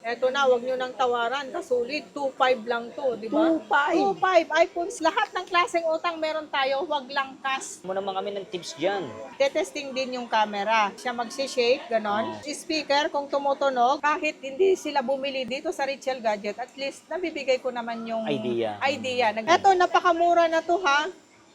Eto na, wag nyo nang tawaran. Kasulit, 2.5 lang to, di ba? 2.5. 2.5 iPhones. Lahat ng klaseng utang meron tayo, wag lang cash. Mo naman kami ng tips dyan. Tetesting din yung camera. Siya magsi-shake, ganon. Speaker, kung tumutunog, kahit hindi sila bumili dito sa Richel Gadget, at least nabibigay ko naman yung Idea. Eto, napakamura na to ha.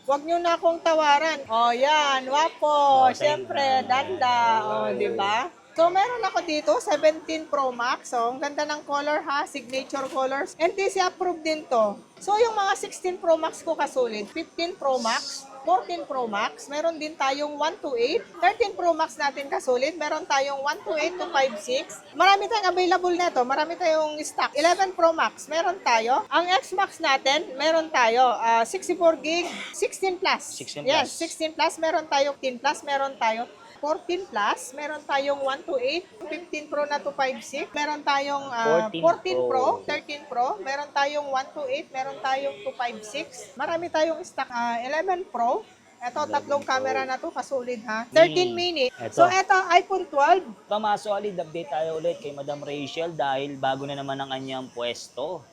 Huwag nyo na akong tawaran. O, yan. Wapo. Siyempre, danda. O, di ba? So, meron ako dito, 17 Pro Max. So, ang ganda ng color ha, signature colors. NTC approved din to. So, yung mga 16 Pro Max ko kasulit, 15 Pro Max, 14 Pro Max, meron din tayong 128, 13 Pro Max natin kasulit, meron tayong 128 to 56. Marami tayong available neto, marami tayong stock. 11 Pro Max, meron tayo. Ang X Max natin, meron tayo 64 gig, 16 plus. 16 plus. Yes, 16 plus, meron tayo 10 plus, meron tayo 14 plus, meron tayong 128, 15 Pro na 256, meron tayong 14 Pro, 13 Pro, meron tayong 128, meron tayong 256. Marami tayong stock 11 Pro. Ito, tatlong camera na to, kasulid ha. 13 minutes. Eto. So, ito, iPhone 12. Solid update tayo ulit kay Madam Rachel dahil bago na naman ang kanyang pwesto.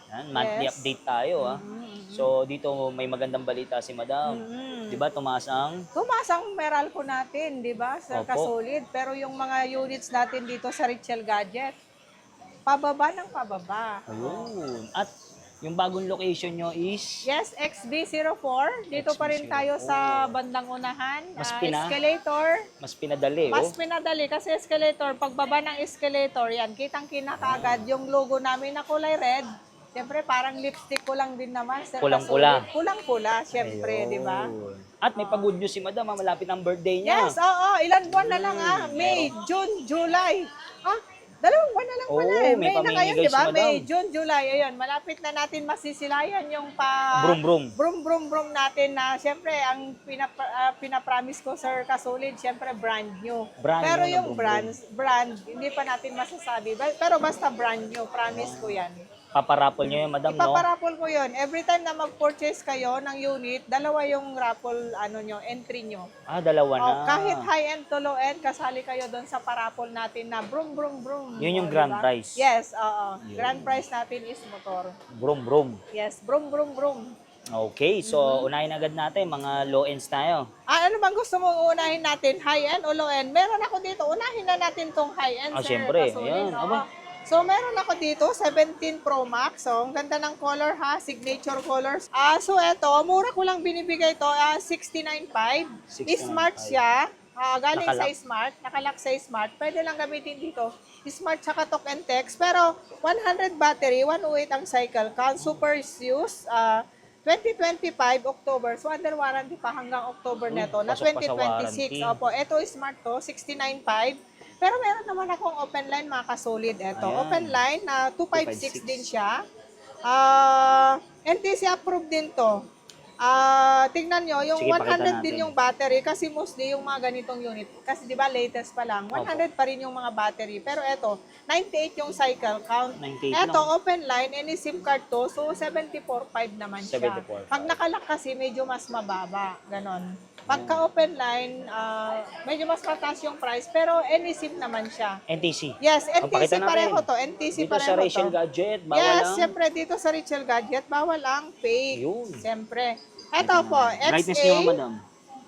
Yan, monthly Yes. update tayo ah. So dito may magandang balita si Madam. 'Di ba tumaas ang Tumaas ang Meralco natin, di ba, sa Opo. kasulid. Pero yung mga units natin dito sa Richel Gadget, pababa ng pababa. ayun. At yung bagong location nyo is Yes, XB04. Dito pa rin tayo sa bandang unahan. Mas Escalator. mas pinadali Mas oh. pinadali kasi escalator. Pagbaba ng escalator, yan, kitang-kita kaagad yung logo namin na kulay red. Siyempre, parang lipstick ko lang din naman. Sir, Kulang-pula. kasulit. Kulang-pula, siyempre, Ayun. di ba? At may pag-good news si Madam, malapit ang birthday niya. Yes, oo. Ilan buwan na lang May, June, July. Dalawang buwan na lang pala Oo, eh. may May na ngayon, pamimigay di ba? si Madam. May, June, July. Ayun, malapit na natin masisilayan yung Brum brum. brum natin na siyempre ang pinapromise ko Sir Kasulid, siyempre brand new. Brand Pero new na yung brum brand, hindi pa natin masasabi. Pero basta brand new, promise ko yan. Paparapol niyo yan, Madam, no? Ipaparapol ko yun. Every time na mag-purchase kayo ng unit, dalawa yung raffle entry nyo. Dalawa na. Kahit high-end to low-end, kasali kayo doon sa parapol natin na brum. Yun yung O, grand diba? prize. Yes, oo. Grand prize natin is motor. Brum brum. Yes, brum. Okay, so unahin agad natin mga low ends tayo. Ano bang gusto mong unahin natin? High-end o low-end? Meron ako dito. Unahin na natin tong high-end, Sir Syempre. Kasulid. Ayan. Oo. Aba. So, meron ako dito, 17 Pro Max. So, ang ganda ng color ha, signature colors. So, eto, mura ko lang binibigay to, 69.5. 69.5. Smart siya. Galing Nakalock. sa Smart, nakalock sa Smart. Pwede lang gamitin dito. Smart tsaka talk and text. Pero, 100 battery, 108 ang cycle count. Super use. 2025 October. So, under warranty pa hanggang October neto na pasok pa sa 2026. warranty. Opo, ito Smart to, 69.5. Pero meron naman akong open line mga kasolid. Ito, Ayan. open line na 256 din siya. NTC approved din to. Tingnan nyo, yung Sige, pakita 100 din natin. yung battery kasi mostly yung mga ganitong unit. Kasi di ba latest pa lang, 100 pa rin yung mga battery. Pero eto, 98 yung cycle count. 98 Eto, lang. open line, any SIM card to, so 74.5 naman siya. 74.5. Pag nakalock kasi, medyo mas mababa. Ganon. Pagka open line, medyo mas mataas yung price, pero any SIM naman siya. NTC. Yes, Ang pakita NTC natin. pareho to. NTC Dito pareho sa Rachel to. Gadget, bawal Yes, lang. siyempre dito sa Richel Gadget, bawal ang fake. Yun. Siyempre. Ito po, Brightness niyo, XA. Madam.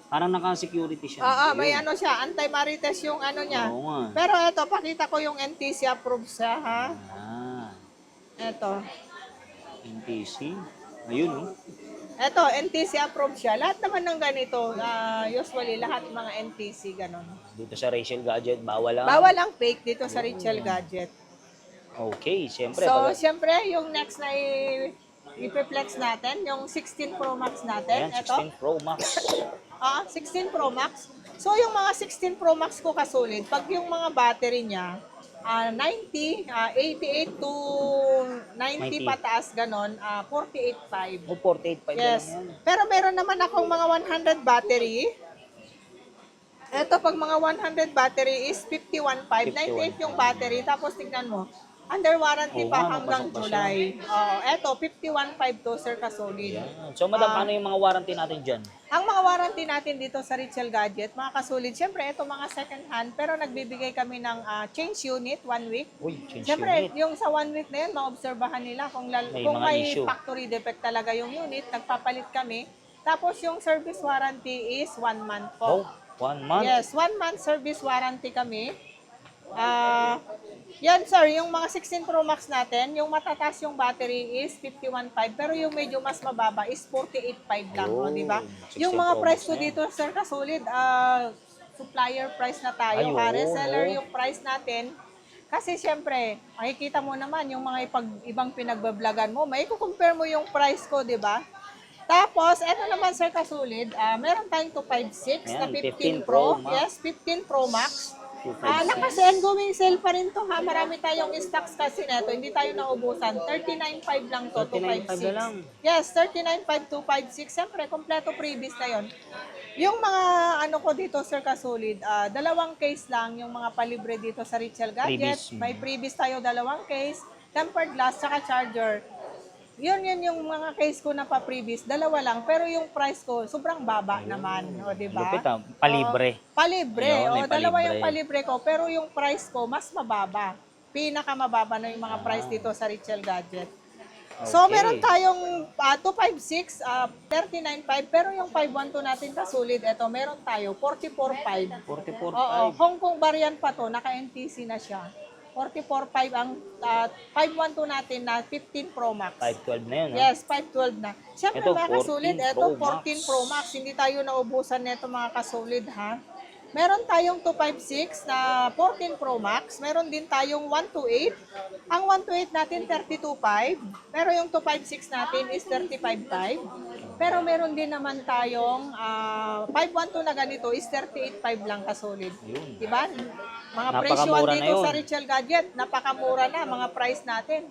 Parang naka-security siya. Oo, may Yun. ano siya, anti-marites yung ano niya. Oo nga. Pero ito, pakita ko yung NTC approved siya, ha? Ito. NTC. Ayun, oh. Ito, NTC approved siya. Lahat naman ng ganito, usually lahat mga NTC, ganon. Dito sa Rachel Gadget, bawal lang. Bawal ang fake dito sa Richel Gadget. Okay, siyempre. So, siyempre, yung next na i-flex natin, yung 16 Pro Max natin. Ayan, Ito. 16 Pro Max. 16 Pro Max. So, yung mga 16 Pro Max ko kasulit, pag yung mga battery niya, 88 to 90 pataas, ganon, 48.5. O, 48.5 Yes. lang yan. Pero meron naman akong mga 100 battery. Ito, pag mga 100 battery is 51.5. 98 yung battery. Tapos, tignan mo, Under warranty Oo pa nga, hanggang mapasok pa July. Oo, eto 5152 Sir Kasolid. Yan. So, madam, paano yung mga warranty natin dyan? Ang mga warranty natin dito sa Richel Gadget, mga kasolid, syempre ito mga second hand, pero nagbibigay kami ng change unit 1 week. Uy, change Syempre, unit. yung sa 1 week na yun, maobserbahan nila kung, May kung mga may issue. factory defect talaga yung unit, nagpapalit kami. Tapos yung service warranty is 1 month po. Oh, 1 month. Yes, 1 month service warranty kami. Yan sir, yung mga 16 Pro Max natin, yung matataas yung battery is 51.5 pero yung medyo mas mababa is 48.5 lang, Ayun, di ba? 16 Yung mga Pro price Max ko na yan. dito sir Kasolid, supplier price na tayo, Ayun, reseller oh. yung price natin. Kasi syempre, makikita mo naman yung mga ibang pinagbablagan mo, may compare mo yung price ko, di ba? Tapos, eto naman sir Kasolid, meron tayong 256 na Ayan, 15 15 Pro. Pro Max. Yes, 15 Pro Max. 256. Naka-ongoing sale pa rin to ha. Marami tayong stocks kasi neto. Hindi tayo naubusan. 39.5 lang to, 39.5 na lang. 256. Yes, 39.5, 256. Siyempre, kompleto previous na yon. Yung mga ano ko dito, Sir Kasolid, dalawang case lang yung mga palibre dito sa Richel Gadget. Previous. May previous tayo dalawang case, tempered glass, saka charger. Yun yung mga case ko na pa-previous, dalawa lang. Pero yung price ko, sobrang baba naman. O, di ba? Lupit palibre. Palibre. Ayun, may Dalawa palibre. yung palibre ko, pero yung price ko, mas mababa. Pinakamababa na yung mga price dito sa Richel Gadget. So, Okay. meron tayong 256, 39.5, pero yung 512 natin kasulid, ito, meron tayo 44.5. 44.5. Oo, Hong Kong variant pa to, naka-NTC na siya. 44.5 ang 512 natin na 15 Pro Max. 512 na yun, ha? Yes, 512 na. Siyempre Ito, mga kasulid, 14 ito Pro 14 Pro Max. Hindi tayo naubusan nito mga kasulid ha. Meron tayong 256 na 14 Pro Max. Meron din tayong 128. Ang 128 natin 32.5. Pero yung 256 natin is 35.5. Pero meron din naman tayong 512 na ganito is 38.5 lang kasulid. Yun. Diba? Mga Napakamura presyoan na dito yun. sa Richel Gadget, napakamura na mga price natin.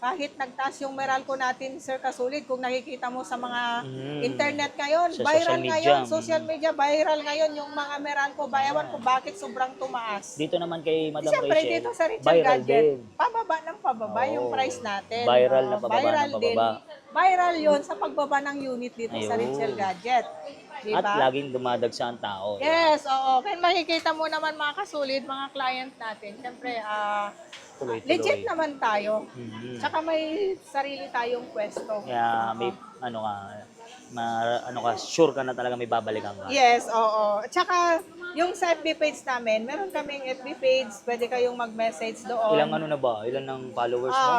Kahit nagtaas yung Meralco natin, Sir Kasulid, kung nakikita mo sa mga internet ngayon, Sa viral social media. ngayon, social media, viral ngayon yung mga Meralco. Bayawan ko bakit sobrang tumaas. Dito naman kay Madam Siyempre, Rachel, dito sa Richel viral Gadget, din. pababa ng pababa yung Oo. price natin. Viral na Oo, pababa viral ng din. pababa. Viral yun sa pagbaba ng unit dito sa Ayun. Richel Gadget. Diba? At laging dumadagsa ang tao. Yes, oo. Kaya makikita mo naman mga kasulid, mga client natin. Siyempre, Tuloy-tuloy. legit naman tayo. Mhm. Tsaka may sarili tayong pwesto. Kaya may, sure ka na talaga may babalikan ka. Yes, oo. Tsaka, yung sa FB page namin, meron kaming FB page, pwede kayong mag-message doon. Ilang na ba? Ilan ng followers mo?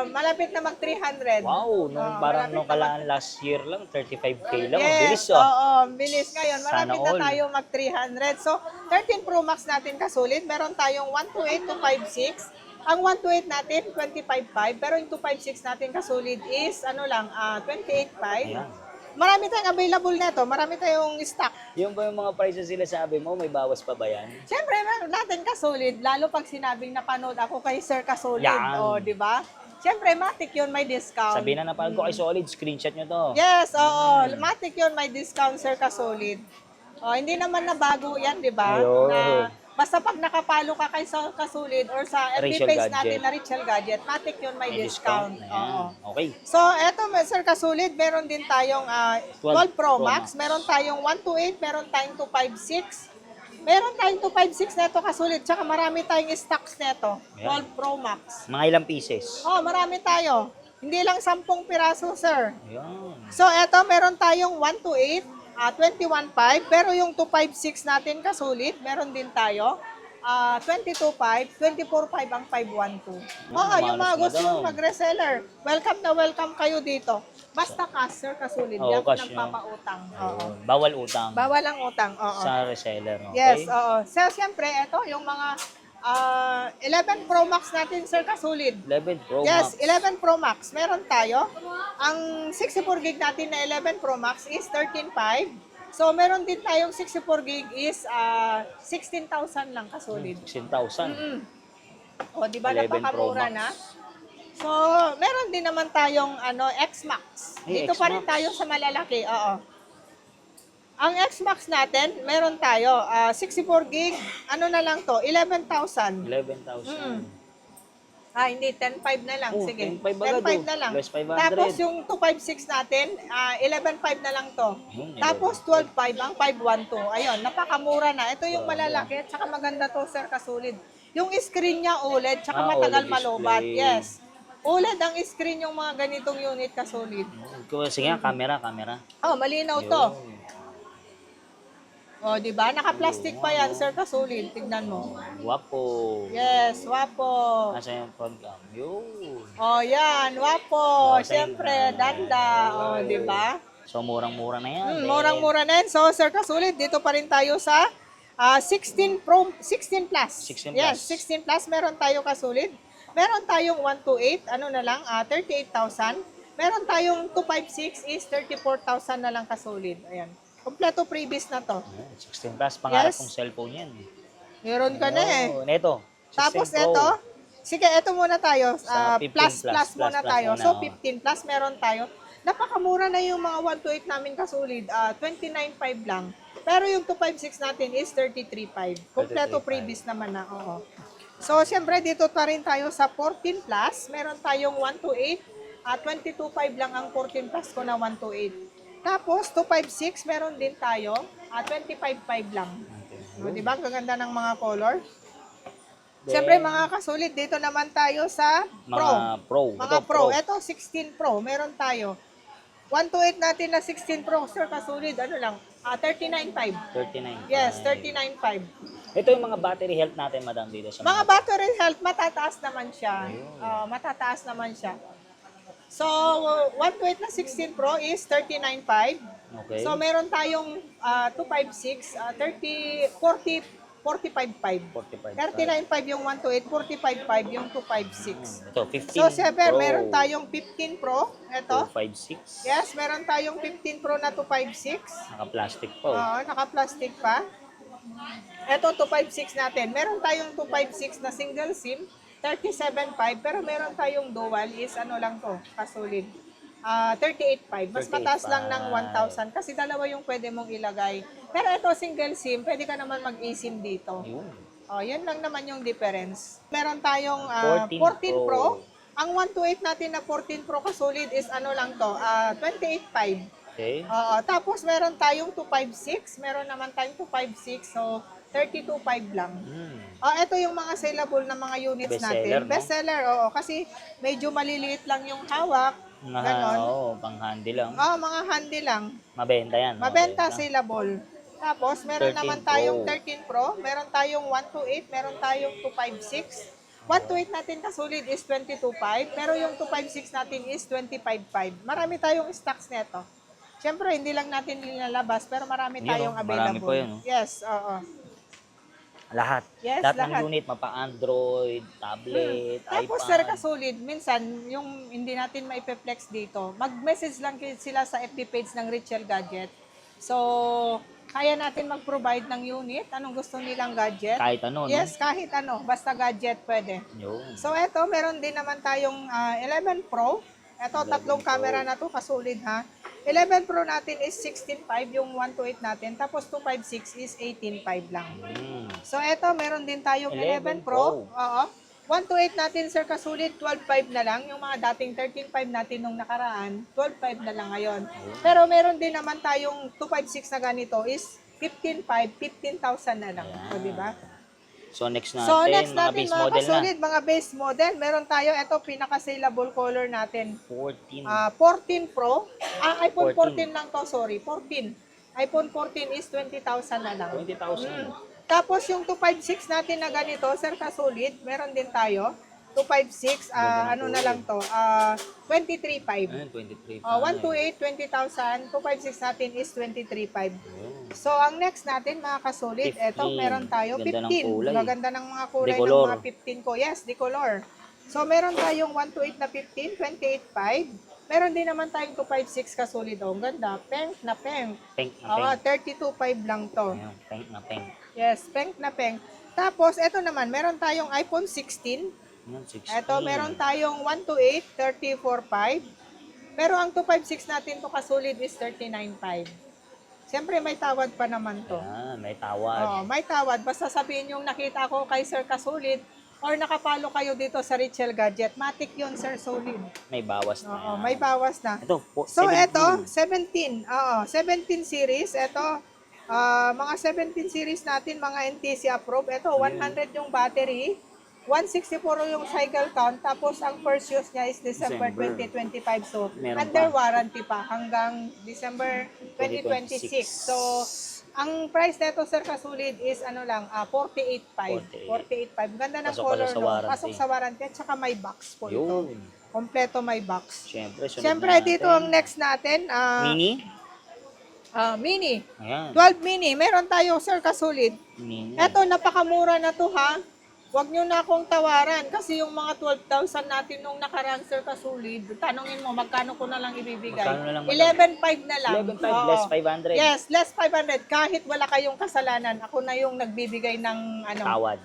Malapit na mag-300. Wow, parang malapit nung kalaan last year lang, 35K lang. Ang Yes, bilis ah. oo, bilis ngayon. Sana Malapit na all. tayo mag-300. So, 13 Pro Max natin kasulid. Meron tayong 128 to 56. Ang 128 natin, 25.5. Pero yung 256 natin kasulid is, 28.5. Ayan. Marami tayong available neto. Marami tayong stock. Yung ba yung mga prices sila sabi mo, may bawas pa ba yan? Siyempre, meron natin kasulid. Lalo pag sinabing napanood ako kay Sir Kasulid. Yan. O, di ba? Siyempre, matik yun, may discount. Sabihin na napanood ko kay Solid, screenshot nyo to. Yes, oo. Matik yun, may discount, Sir Kasolid. Oh, hindi naman na bago yan, di ba? Ayun. Na, basta pag nakapalo ka kay Sir Kasolid or sa FB Rachel page Gadget. natin na Richel Gadget, matik yun, may discount. Ayan. Oo. Okay. So, eto, Sir Kasolid, meron din tayong 12 Pro Max, meron tayong 128, meron tayong 256, meron tayong 256 neto Kasolid, tsaka marami tayong stocks neto, Ayan. 12 Pro Max. Mga ilang pieces? Oh, marami tayo. Hindi lang 10 piraso, sir. Ayan. So, eto, meron tayong 128, 21.5, pero yung 256 natin kasulit, meron din tayo. 22.5, 24.5 ang 512. Oo, yung mga malas, gusto madam. mag-reseller, welcome na welcome kayo dito. Basta cash, sir, kasulit. Oo, Di ako cash, nagpapautang. Oo. Ayun. Bawal utang Bawal ang utang. Oo. sa reseller. Okay? Yes, oo. So, siyempre, ito, yung mga 11 Pro Max natin, sir, kasulit. 11 Pro Yes, Max. 11 Pro Max. Meron tayo. Ang 64 gig natin na 11 Pro Max is 13.5. So, meron din tayong 64 gig is 16,000 lang kasolid. 16,000. O, di ba 11 Pro napakamura Max. na? So, meron din naman tayong X-Max. Ay, Dito pa rin X-Max. tayo sa malalaki. Oo. Ang X-Max natin, meron tayo 64 gig, ano na lang to, 11,000. 11,000. Hindi, 10.5 na lang. Oh, Sige. 10.5 agad, 10.5 oh. na lang. Plus 500. Tapos yung 256 natin, 11.5 na lang to. Yun, Tapos 12.5 ang 512. Ayun, napakamura na. Ito yung Grabe, malalaki at saka maganda to, sir, kasulid. Yung screen niya OLED, tsaka matagal OLED malobat. display. Yes. OLED ang screen yung mga ganitong unit kasulid. Sige nga, camera. Oh, malinaw to. Yun. Oh, di ba? Naka-plastic pa yan, sir, kasulid. Tignan mo. Wapo. Yes, wapo. Nasa yung pag yun. Oh, yan, wapo. Oh, Siyempre, danda. Oh, di ba? So, murang-mura na yan. Murang-mura na yan. So, sir, kasulit, dito pa rin tayo sa 16 Plus. 16 Yes, plus. 16 Plus. Meron tayo kasulit. Meron tayong 128, ano na lang, 38,000. Meron tayong 256 is 34,000 na lang kasulit. Ayan. Kompleto freebies na to. 16 plus, pangarap Yes. kong cellphone yan. Meron ka na eh. Oh, neto. 16 Tapos Pro. ito, sige, ito muna tayo. Sa 15 Plus muna tayo. muna, So, oh. 15 plus meron tayo. Napakamura na yung mga 128 namin kasulid. 29.5 lang. Pero yung 256 natin is 33.5. Kompleto 33.5. freebies naman na. Oo. So, siyempre, dito pa rin tayo sa 14 plus. Meron tayong 128. 22.5 lang ang 14 plus ko na 128. Tapos, 256, meron din tayo. 25.5 lang. O, di ba? Ang gaganda ng mga color. Siyempre, mga kasulit, dito naman tayo sa Pro. Mga Pro. Mga Ito, Pro. Ito, 16 Pro. Meron tayo. 128 natin na 16 Pro. Sir, kasulit. Ano lang? 39.5. 39. Yes, 39.5. Ito yung mga battery health natin, madam, dito sa Mga battery health, matataas naman siya. Matataas naman siya. So, 128 na 16 Pro is 39.5. Okay. So, meron tayong 256, 45.5. 45. 39.5 yung 128, 45.5 yung 256. Ito, 15 So, siyempre, Pro. meron tayong 15 Pro. Ito. 256. Yes, meron tayong 15 Pro na 256. Naka-plastic po. Oo, naka-plastic pa. Ito, 256 natin. Meron tayong 256 na single SIM, 37.5. Pero meron tayong dual is ano lang to, kasulid. 38.5. Mas mataas lang ng 1,000 kasi dalawa yung pwede mong ilagay. Pero ito, single SIM, pwede ka naman mag-eSIM dito. Yun. Yan lang naman yung difference. Meron tayong 14 14 Pro. Pro. Ang 128 natin na 14 Pro kasulid is ano lang to, 28.5. Okay. Tapos meron tayong 256, meron naman tayong 256, so 32.5 lang. Ito yung mga saleable na mga units Bestseller, natin. no? Bestseller, oo. Kasi medyo maliliit lang yung hawak. Ganon. Oo, pang-handy lang. Mga handy lang. Mabenta yan. Mabenta, saleable. Tapos, meron 13 naman tayong Pro. 13 Pro, meron tayong 128, meron tayong 256. 128 natin kasulid is 22.5, pero yung 256 natin is 25.5. Marami tayong stocks neto. Siyempre, hindi lang natin nilalabas, pero marami Yun, tayong marami available. po yun, oh. Yes, oo. Lahat. Yes, lahat lahat. ng unit, mapa-Android, tablet, Tapos, iPad. sir, kasulid, minsan, yung hindi natin maipeflex dito, mag-message lang sila sa FB page ng Richel Gadget. So, kaya natin mag-provide ng unit, anong gusto nilang gadget. Kahit ano, Yes, kahit ano, basta gadget pwede. no? Yun. So, eto, meron din naman tayong 11 Pro. Eto, 11 tatlong Pro. camera na to, kasulid ha. 11 Pro natin is 16.5 yung 128 natin, tapos 256 is 18.5 lang. So, eto, meron din tayong 11 11 Pro. Pro. Oo. 128 natin, sir, kasulit, 12.5 na lang. Yung mga dating 13.5 natin nung nakaraan, 12.5 na lang ngayon. Pero meron din naman tayong 256 na ganito is 15.5, 15,000 na lang. O, di ba? So, next natin, So, next mga natin, base mga model kasulit, mga base model. Meron tayo, ito, pinaka-saleable color natin. na. 14 Pro. iPhone 14 14. lang to, sorry. 14. iPhone 14 is 20,000 na lang. 20,000. Tapos yung 256 natin na ganito, sir, kasulit, meron din tayo. 256, ano na lang to, 23.5. Ayun, 23. 128, 20,000. 256 natin is 23.5. So, ang next natin, mga kasulit, 15. eto, meron tayo, Ganda ng 15. kulay. Maganda ng mga kulay ng Decolor. mga 15 ko. Yes, decolor. So, meron tayong 128 na 15, 28.5. Meron din naman tayong 256 kasulit. Ang ganda, pink na pink. Pink na pink. 32.5 lang to. Ayun, pink na pink. Yes, pink na pink. Tapos, eto naman, meron tayong iPhone 16. Ayun, 16. Eto, meron tayong 128, 34.5. Pero ang 256 natin to kasulit is 39.5. Siyempre, may tawad pa naman to. May tawad. May tawad. Basta sabihin yung nakita ko kay Sir Kasulit, or nakapalo kayo dito sa Richel Gadget, matik yun, sir, solid. May bawas na. Oo, may bawas na. Ito, So, 17. eto, 17. Oo, 17 series. Eto, mga 17 series natin, mga NTC approved. Eto, 100 yung battery. 164 yung cycle count. Tapos, ang first use niya is December December. 2025. So, Meron under pa. warranty pa hanggang December 2026. So, ang price nito, sir, kasulid is ano lang, 48.5. 48.5. Ganda ng Pasok color, sa no? warranty. Pasok sa warranty. At saka may box po ito. Yun. Kompleto may box. Siyempre, sunod Siyempre, na dito natin. ang next natin, Mini? mini. Ayan. 12 mini. Meron tayo, sir, kasulid. Mini. Eto, napakamura na to, ha? Huwag nyo na akong tawaran kasi yung mga 12,000 natin nung nakarang, sir, kasulid, tanungin mo, magkano ko na lang ibibigay? Magkano na lang, madam? 11,500 na lang. 11.5 Oo. less 500. Yes, less 500. Kahit wala kayong kasalanan, ako na yung nagbibigay ng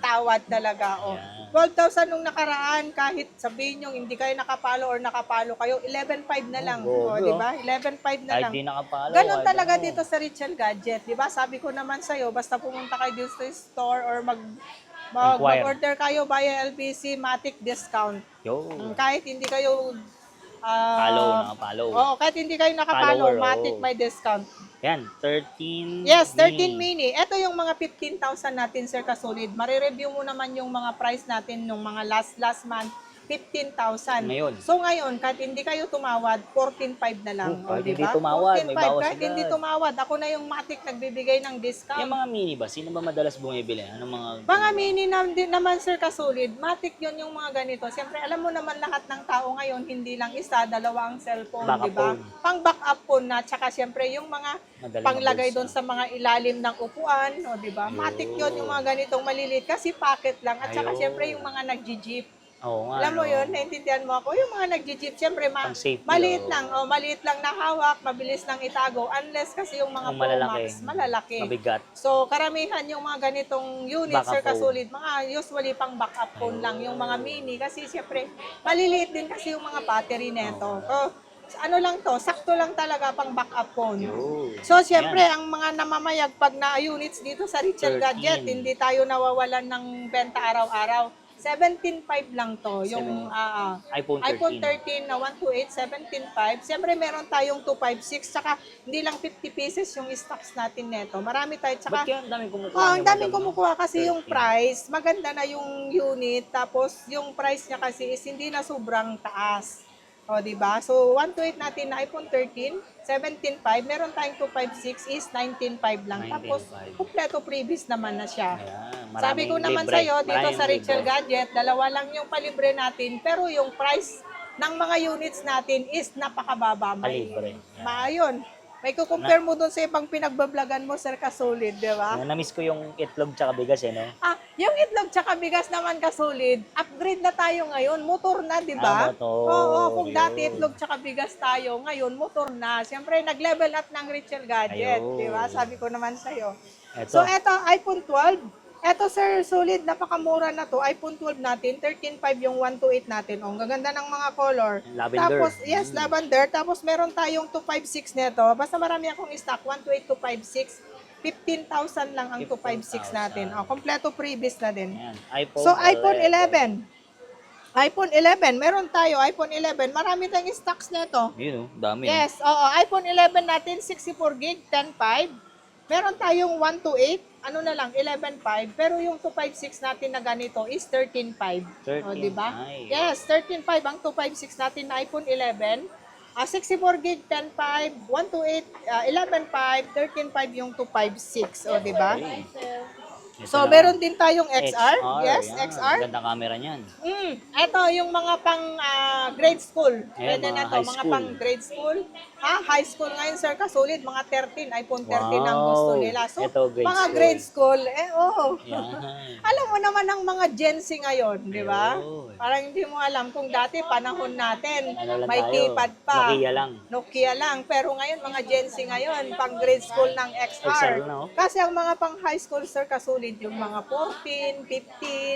tawad talaga. Oh. Ayan. 12,000 nung nakaraan, kahit sabihin nyo hindi kayo nakapalo or nakapalo kayo, 11,500 na lang. Oh, Oh, di ba? 11,500 na Kahit lang. di nakapalo. Ganon kahit talaga ano. dito sa Richel Gadget, di ba? Sabi ko naman sa'yo, basta pumunta kayo dito sa store or Inquire. mag-order kayo via LBC, Matic discount. Yo. Kahit hindi kayo Nakapalo. oh, kahit hindi kayo nakapalo, Follower, Matic oh. may discount. Yan, 13. Yes, 13 mini. Ito yung mga 15,000 natin, sir, kasulid. Mare-review mo naman yung mga price natin nung mga last month, 15,000. Ngayon. So ngayon, kahit hindi kayo tumawad, 14,500 na lang. Kahit di hindi ba? tumawad, may 14,500. bawas Kahit agad. hindi tumawad, ako na yung Matic nagbibigay ng discount. Yung mga mini ba? Sino ba madalas bumibili? Anong mga... Mga mini din naman, sir, kasulid. Matic yun yung mga ganito. Siyempre, alam mo naman lahat ng tao ngayon, hindi lang isa, dalawa ang cellphone, Backup di ba? phone. Pang backup phone na, tsaka siyempre yung mga Madaling panglagay mabulsa. doon sa mga ilalim ng upuan, o di ba? Matic yun yung mga ganitong maliliit kasi pocket lang. At saka Ayun. siyempre yung mga nag-jeep. Oo nga. Alam mo no? yun, naintindihan mo ako. Yung mga nag-jeep, siyempre Pang safety, maliit oh. lang. O, maliit lang na hawak, mabilis lang itago. Unless kasi yung mga Kung Pro malalaki. Max, malalaki. Mabigat. So, karamihan yung mga ganitong unit, Backup sir, phone. kasulid, mga usually pang backup phone lang, yung mga mini. Kasi siyempre, maliliit din kasi yung mga battery neto. So, ano lang to, sakto lang talaga pang backup phone. Yun. So, siyempre, Yan. ang mga namamayag pag na-units dito sa Richel 13. Gadget, hindi tayo nawawalan ng benta araw-araw. 17.5 lang to, yung iPhone 13. iPhone 13 na 128, 17.5. Siyempre, meron tayong 256, tsaka hindi lang 50 pieces yung stocks natin neto. Marami tayo, Ba't tsaka kaya ang daming kumukuha? ang niyo, daming madam, no? kumukuha kasi yung 13. price, maganda na yung unit, tapos yung price niya kasi is hindi na sobrang taas. O, di ba? So, 128 natin na iPhone 13, 17.5. Meron tayong 256 is 19.5 lang. Tapos, 19.5. kumpleto previous naman na siya. Ayan, Sabi ko maraming naman libre. sa'yo, dito Maraming sa Richel libre. Gadget, dalawa lang yung palibre natin, pero yung price ng mga units natin is napakababa. Palibre. Maayon. May kukumpare mo dun sa ibang pinagbablagan mo, sir, kasulid, di ba? Na-miss ko yung itlog tsaka bigas no? Yung itlog tsaka bigas naman kasulid, upgrade na tayo ngayon, motor na, di ba? motor. Oo, kung dati Yun. itlog tsaka bigas tayo, ngayon motor na. Siyempre, nag-level up ng Richel Gadget, Ayun. di ba? Sabi ko naman sa'yo. Eto. So, eto, iPhone 12. Eto, sir, solid, napakamura na to. iPhone 12 natin, 13.5 yung 128 natin. Oh, ang gaganda ng mga color. Lavender. Tapos, yes, lavender. Tapos, meron tayong 256 neto. Basta marami akong stock, 128, 256. 15,000 lang ang 256 natin. Oh, kompleto freebies na din. Ayan, iPhone So, iPhone 11. iPhone 11, meron tayo, iPhone 11. Marami tayong stocks nito. Yun dami. Yes, oo. iPhone 11 natin, 64 gig, 10.5. Meron tayong 128, ano na lang, 11.5. Pero yung 256 natin na ganito is 13.5. O, di ba? 13.5. Yes, 13.5 ang 256 natin na iPhone 11. 64 gig, 10.5, 128, 11.5, 13.5 yung 256. O, di ba? Ito So, na. meron din tayong XR. Yes, yan. XR. Ganda camera niyan. Ito yung mga pang grade school. Ayan, Pwede mga na to, high mga school. pang grade school. High school ngayon, sir, kasulid, mga 13, iPhone 13 ang Wow. gusto nila. So, Ito, grade mga school. grade school, Yan. alam mo naman ang mga Gen Z ngayon, di ba? Ayun. Parang hindi mo alam kung dati, panahon natin, Ano lang may tayo? keypad pa. Nokia lang. Nokia lang. Pero ngayon, mga Gen Z ngayon, pang grade school ng XR. XR na, oh. Kasi ang mga pang high school, sir, kasulid, yung mga 14, 15,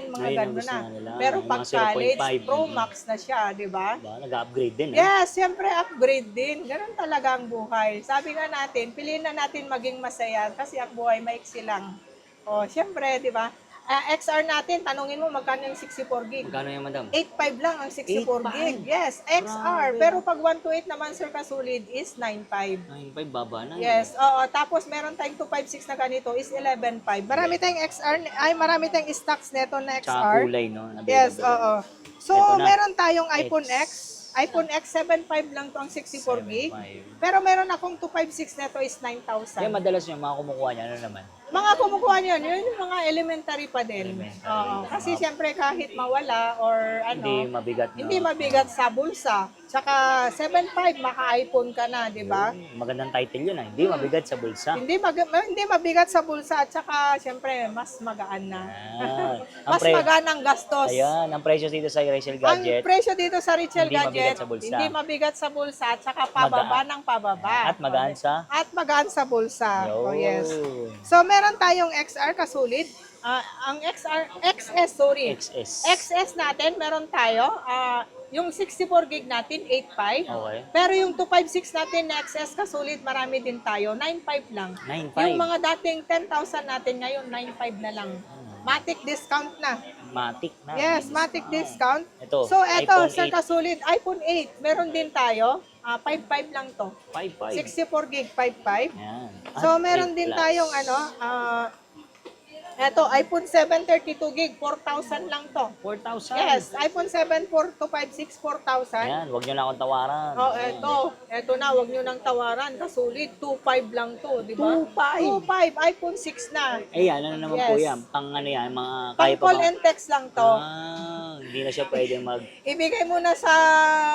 mga Ayun ang gano'n gusto na. nila. Pero Yung pag mga college, 0.5. Pro Max na siya, di ba? Diba? Nag-upgrade din. Yes, siyempre upgrade din. Ganun talaga ang buhay. Sabi nga natin, piliin na natin maging masaya kasi ang buhay maiksi lang. O, siyempre, di ba? XR natin, tanungin mo magkano yung 64 gig. Magkano yan, madam? 8.5 lang ang 64 gig. 8.5? Yes, XR. Grabe. Pero pag 128 naman, sir, kasulid is 9.5. 9.5, baba na. Yes, oo. Tapos meron tayong 256 na ganito is 11.5. Marami tayong XR, marami tayong stocks neto na Tsaka XR. kulay, no? Yes, Available. oo. So, Ito na. meron tayong iPhone X. iPhone X 7.5 lang to ang 64 gig. 7.5. Pero meron akong 256 neto is 9,000. Yan, madalas yung mga kumukuha niya, ano naman? Mga kumukuha niyon, yun yung mga elementary pa din. Elementary. Oo. Kasi siyempre kahit mawala or Hindi ano, mabigat, no? hindi mabigat sa bulsa. Tsaka 7.5 maka-iPhone ka na, di ba? Magandang title yun, ah. Hindi mabigat sa bulsa. Hindi mabigat sa bulsa at saka siyempre mas magaan na. Ah, ang Mas magaan ang gastos. Ayan, ang presyo dito sa Rachel Ang Gadget. presyo dito sa Rachel Hindi mabigat Gadget, sa bulsa. hindi mabigat sa bulsa at saka pababa ng pababa. At magaan sa? At magaan sa bulsa. Oh, yes. Yun. So, meron tayong XR kasulid. Ang XS, sorry. XS. XS natin, meron tayo. Yung 64 gig natin, 8.5. Okay. Pero yung 256 natin na XS kasulid, marami din tayo. 9.5 lang. 9.5. Yung mga dating 10,000 natin ngayon, 9.5 na lang. Matic discount na. Matic na. Yes, Matic discount. Ito, So, eto, iPhone sir 8. kasulid, iPhone 8. Meron din tayo. 5.5 lang to. 5.5. 64 gig, 5.5. Yan. So, At meron 8 din plus. tayong eto, iPhone 7 32 gig, 4,000 lang to. 4,000. Yes, iPhone 7 4256, 4,000. Yan, huwag nyo na akong tawaran. Oh, eto na, wag nyo nang tawaran. Kasulit, 2.5 lang to, di ba? 2.5. 2.5, iPhone 6 na. Ayan, ano naman po Yes. yan? Pang ano yan, mga Pang kaya pa call bang... and text lang to. Hindi na siya pwede mag... Ibigay mo na sa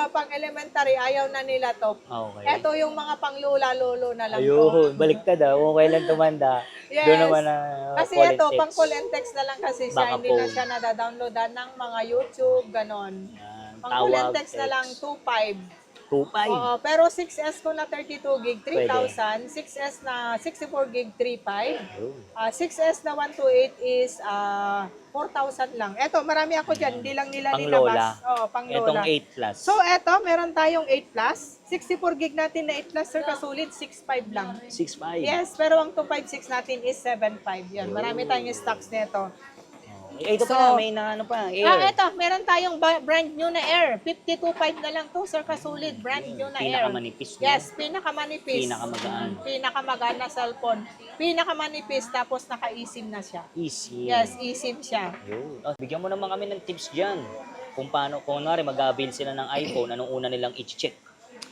pang-elementary, ayaw na nila to. Okay. Eto yung mga pang-lula-lolo na lang to. Ayun, baliktad ah. Kung kailan tumanda, Yes. doon naman na Kasi call and ito, text. pang call and text na lang kasi siya, Baka hindi na phone. siya nadadownloadan ng mga YouTube, ganon. Yan, Pang call and tawag, text na lang, 2.5. 2.5. Oo, pero 6S ko na 32 gig, 3,000. 6S na 64 gig, 3.5. Ayun. 6S na 128 is 4,000 lang. Eto, marami ako dyan, hindi lang nila Pang nilabas. Lola. Oo, pang Itong Lola. 8 plus. So, eto, meron tayong 8 plus. 64 gig natin na 8 plus, sir, kasulit, 6.5 lang. 6.5. Yes, pero ang 256 natin is 7.5 yan. Marami tayong stocks nito. Ito So, pa na, may na ano pa, Air. Eto, meron tayong brand new na Air. 52.5 na lang to, sir, kasulit. Brand new na Air. Pinakamanipis, no? Yes, pinakamanipis. Pinakamagaan. Pinakamagaan na cellphone. Pinakamanipis, tapos naka-eSIM na siya. Easy. Yes, eSIM siya. Ayun. Bigyan mo naman kami ng tips dyan. Kung paano, kung nga mag-avail sila ng iPhone, anong una nilang i-check?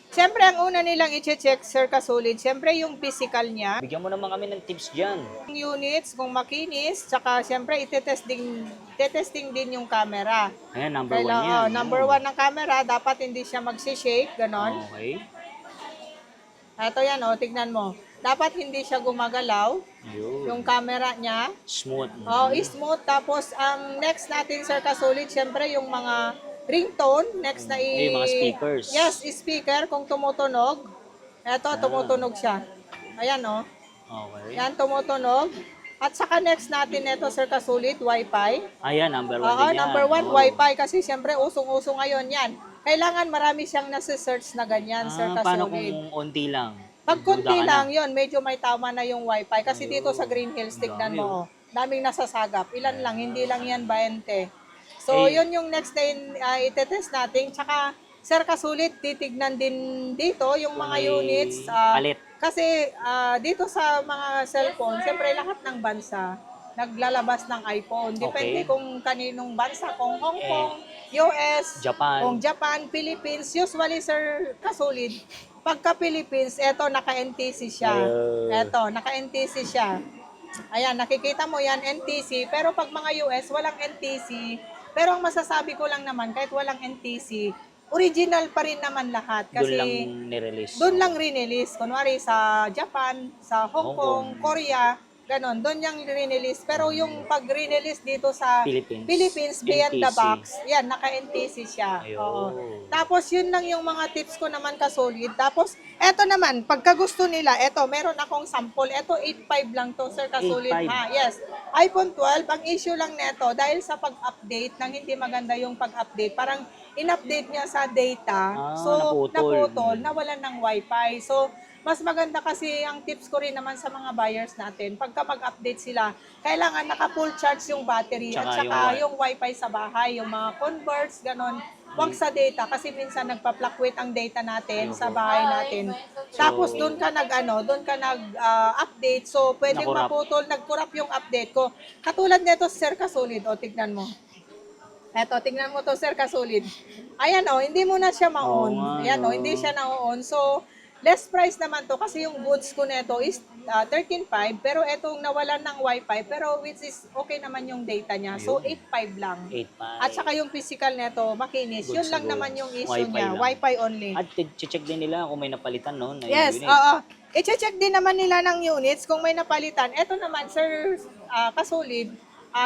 Siyempre, ang una nilang i-check, sir, kasulit, siyempre yung physical niya. Bigyan mo naman kami ng tips dyan. Yung units, kung makinis, tsaka siyempre itetesting din yung camera. Ayan, number 1 yan. Number 1 ng camera, dapat hindi siya magsi-shake, ganon. Okay. Ito yan, tignan mo. Dapat hindi siya gumagalaw, Ayun. yung camera niya. Smooth. Smooth. Tapos, ang next natin, sir, kasulit, siyempre yung mga ringtone. Next na Yung mga speakers. Yes, speaker, kung tumutunog. Ito, tumutunog siya. Ayan, Okay. Yan, tumutunog. At saka next natin ito, sir, kasulit, Wi-Fi. Ayan, number 1 Oo, din yan. number 1, Oh. Wi-Fi. Kasi siyempre, usong-uso ngayon yan. Kailangan marami siyang nasa-search na ganyan, sir, Paano kasulit. kung onti lang? Pag Duda konti ka na. lang yon, medyo may tama na yung Wi-Fi. Kasi dito sa Green Hills, tignan Dami, mo, daming nasasagap. Ilan lang, hindi lang yan 20. So, yun yung next day itetest natin. Tsaka, sir, kasulit, titignan din dito yung mga May units. palit. Kasi dito sa mga cellphone, siyempre lahat ng bansa naglalabas ng iPhone. Depende Okay. kung kaninong bansa, kung Hong Kong, US, Japan. kung Japan, Philippines. Usually, sir, kasulit, pagka Philippines, eto, naka-NTC siya. Ayun. Eto, naka-NTC siya. Ayan, nakikita mo yan, NTC. Pero pag mga US, walang NTC. Pero ang masasabi ko lang naman, kahit walang NTC, original pa rin naman lahat. Doon Kasi lang nirelease. doon lang rinelease. Kunwari sa Japan, sa Hong Hong Kong, Kong. Korea, ganon. Doon yung rinelease. Pero yung pag-release dito sa Philippines. beyond the NTC. box, yan, naka-NTC siya. Ayun. Oo. Tapos, yun lang yung mga tips ko naman kasolid. Tapos, eto naman, pagka gusto nila, eto, meron akong sample. Eto, 8.5 lang to, sir, kasolid. 8.5. Ha, yes. iPhone 12, ang issue lang neto, dahil sa pag-update, nang hindi maganda yung pag-update, parang in-update niya sa data, Ah, so naputol. nawalan ng wifi. So, mas maganda kasi ang tips ko rin naman sa mga buyers natin, pagka mag-update sila, kailangan naka-full charge yung battery at Tsaka saka yung wifi sa bahay, yung mga converts, ganon. Huwag sa data kasi minsan nagpa-fluctuate ang data natin sa bahay natin. Tapos doon ka nag-update, so pwedeng Nakurap. maputol, nag-corrupt yung update ko. Katulad nito, Sir Kasulid, o tignan mo. Eto, tingnan mo to, Sir Kasulid. Ayan o, hindi mo na siya Oo ma-on. nga, Ayan o, no. hindi siya na-on. So, less price naman to kasi yung goods ko nito is 13.5 pero etong nawalan ng wifi pero which is okay naman yung data niya. So, Ayun. 8.5 lang. 8.5. At saka yung physical nito, makinis. Goods Yun na lang naman goods. yung issue Wifi niya. lang. Wifi only. At check din nila kung may napalitan, no? Na Yes, unit. oo. I-check din naman nila ng units kung may napalitan. Ito naman, Sir Kasulid,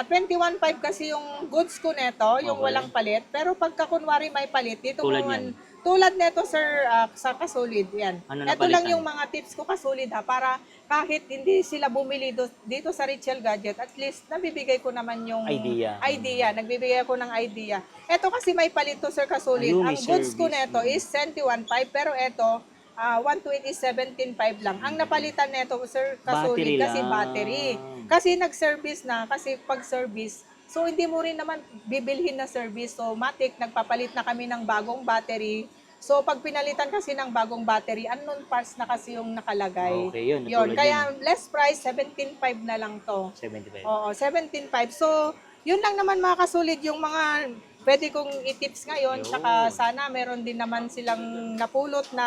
21.5 kasi yung goods ko neto, yung Okay. walang palit. Pero pagka kunwari may palit, dito Tulad mo yan. tulad neto, Sir, sa Kasulid, yan. Ano Ito lang napalitan? yung mga tips ko, Kasulid, ha, para kahit hindi sila bumili dito sa Richel Gadget, at least nabibigay ko naman yung Idea. Nagbibigay ako ng idea. Ito kasi may palit to, Sir Kasulid. Ayun, may Ang goods ko service. neto is 21.5, pero ito, 120 is 17.5 lang. Ang napalitan nito, Sir Battery Kasulid, kasi lang. battery. Kasi nag-service na, kasi pag-service, so hindi mo rin naman bibilhin na service. So, matik, nagpapalit na kami ng bagong battery. So, pag pinalitan kasi ng bagong battery, unknown parts na kasi yung nakalagay. Okay, yun. Yun, Tulad kaya less price, 17.5 na lang to. 75. Oo, 17.5. So, yun lang naman mga kasulid yung mga pwede kong i-tips ngayon. Yun. Tsaka sana meron din naman silang napulot na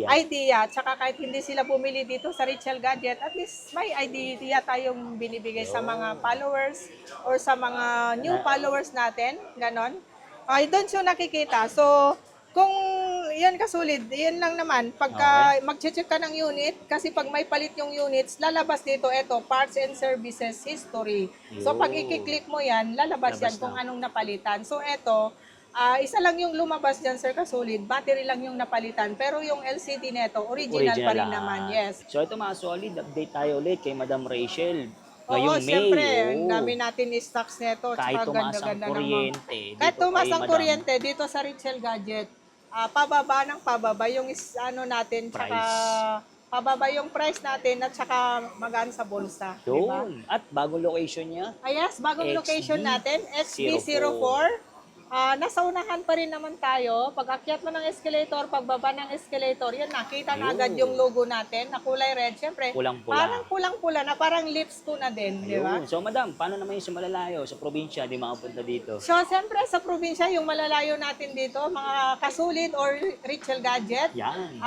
Idea. Tsaka kahit hindi sila bumili dito sa Richel Gadget, at least may idea tayong binibigay sa mga followers or sa mga new followers natin. Ganon. Ay, doon siya nakikita. So, kung yan kasulid, yan lang naman. Pagka mag-check ka ng unit, kasi pag may palit yung units, lalabas dito, eto, parts and services history. So, pag Yun. i-click mo yan, lalabas yan Labas kung na. anong napalitan. So, eto, isa lang yung lumabas dyan, Sir Kasulid. Battery lang yung napalitan. Pero yung LCD neto, original pa rin lahat. naman. Yes. So ito mga solid, update tayo ulit kay Madam Rachel. Oo, Ngayong May. siyempre. Ang Oo. dami natin stocks neto. Kahit Tsaka tumaas ang ganda-ganda ng mga- kuryente. Kahit dito tumas kay ang Madam, kuryente dito sa Richel Gadget, pababa ng pababa yung ano natin, tsaka Price. pababa yung price natin at tsaka magaan sa bulsa. Diba? Yun. At bagong location niya. Yes, bagong XB location natin, XB04. Nasa unahan pa rin naman tayo. Pag akyat mo ng escalator, pagbaba ng escalator, yan, nakita na agad Ayun. yung logo natin na kulay red. Siyempre, Pulang-pula. parang pulang-pula na, parang lips ko na din, di ba? Ayun. So Madam, paano naman yung sa malalayo, sa probinsya, di makapunta dito? So, siyempre, sa probinsya, yung malalayo natin dito, mga kasulid or Richel Gadget, Yan.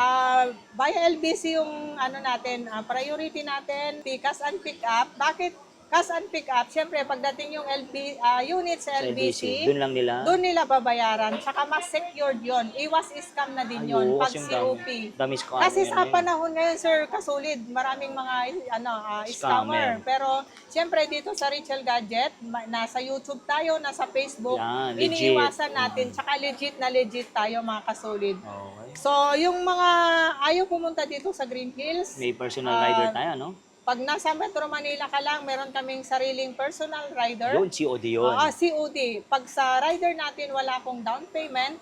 via LBC yung ano natin, priority natin, pick-us and pick-up. Bakit cash and pick-up? Siyempre, pagdating yung unit sa Sa LBC, Doon lang nila. doon nila babayaran. Tsaka mas secured yon. Iwas scam na din yon Ayun, pag kasi yung COP. damis ko. Kasi sa panahon ngayon, Sir Kasulid, maraming mga scammer. Pero siyempre dito sa Richel Gadget, nasa YouTube tayo, nasa Facebook, Yan, legit. iniiwasan natin. Tsaka legit tayo mga kasulid. Okay. So, yung mga ayaw pumunta dito sa Green Hills, May personal rider tayo, no? pag nasa Metro Manila ka lang, meron kaming sariling personal rider. Yun, COD yun. COD. Pag sa rider natin wala akong down payment,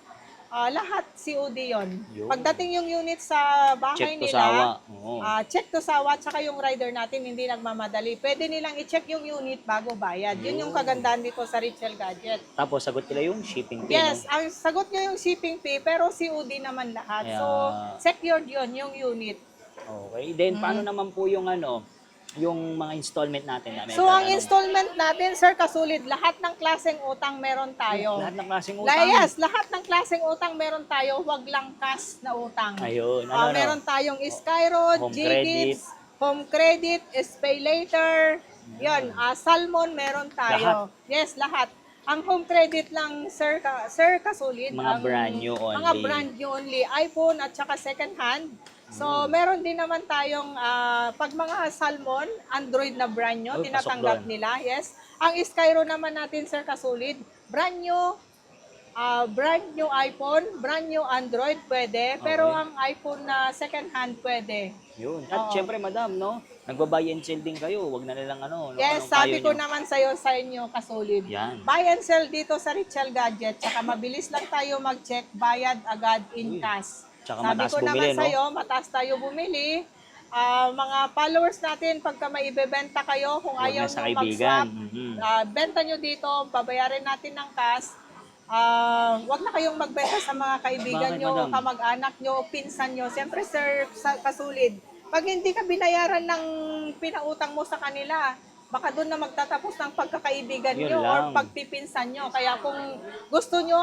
lahat COD yon. Yun. Pagdating yung unit sa bahay Check to nila, sawa. Oo. check to sawa, tsaka yung rider natin hindi nagmamadali. Pwede nilang i-check yung unit bago bayad. Yun yung kagandahan dito sa Richel Gadget. Tapos sagot nila yung shipping fee, Yes, no? ang sagot nyo yung shipping fee, pero COD naman lahat. Kaya- So, secured yon yung unit. Okay. Then, paano naman po yung yung mga installment natin? So, ang installment natin, Sir Kasulid, lahat ng klaseng utang meron tayo. Lahat ng klaseng utang. Yes, lahat ng klaseng utang meron tayo, wag lang cash na utang. Ayun. Meron tayong Skyroad, Home GGives, Home Credit, Pay Later, yan, Salmon meron tayo. Yes, lahat. Ang home credit lang, Sir Kasulid. Mga brand new only. Mga brand new only. iPhone at saka second hand. So, meron din naman tayong, pag mga Salmon, Android na brand new, Oh, tinatanggap pasok doon. nila. Yes. Ang Skyro naman natin, Sir Kasulid, brand new, brand new iPhone, brand new Android pwede, pero Okay. ang iPhone na second hand pwede. Yun. At Oo. syempre, madam, no? Nagba-buy and sell din kayo. Wag na nilang ano, no? Yes, Anong sabi payo ko nyo? naman sa'yo, sa inyo, kasolid. Yan. Buy and sell dito sa Richel Gadget, tsaka mabilis lang tayo mag-check, bayad agad in Uy. cash. Tsaka Sabi mataas ko naman bumili, no? sa'yo, mataas tayo bumili. Mga followers natin, pagka may ibebenta kayo, kung Huwag ayaw na sa nyo kaibigan. mag-swap, Mhm. benta nyo dito, babayarin natin ng cash. Wag na kayong magbenta sa mga kaibigan Bakit, nyo, madam? kamag-anak nyo, pinsan nyo. Siyempre, sir, kasulid. Pag hindi ka binayaran ng pinautang mo sa kanila, baka doon na magtatapos ng pagkakaibigan Yun nyo or lang. pagpipinsan nyo. Kaya kung gusto nyo,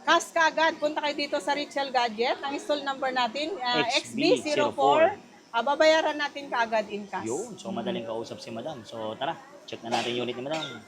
cash ka agad, punta kayo dito sa Richel Gadget. Ang install number natin, XB04. Babayaran natin ka agad in cash. Yun. So, madaling kausap si madam. So, tara. Check na natin yung unit ni madam.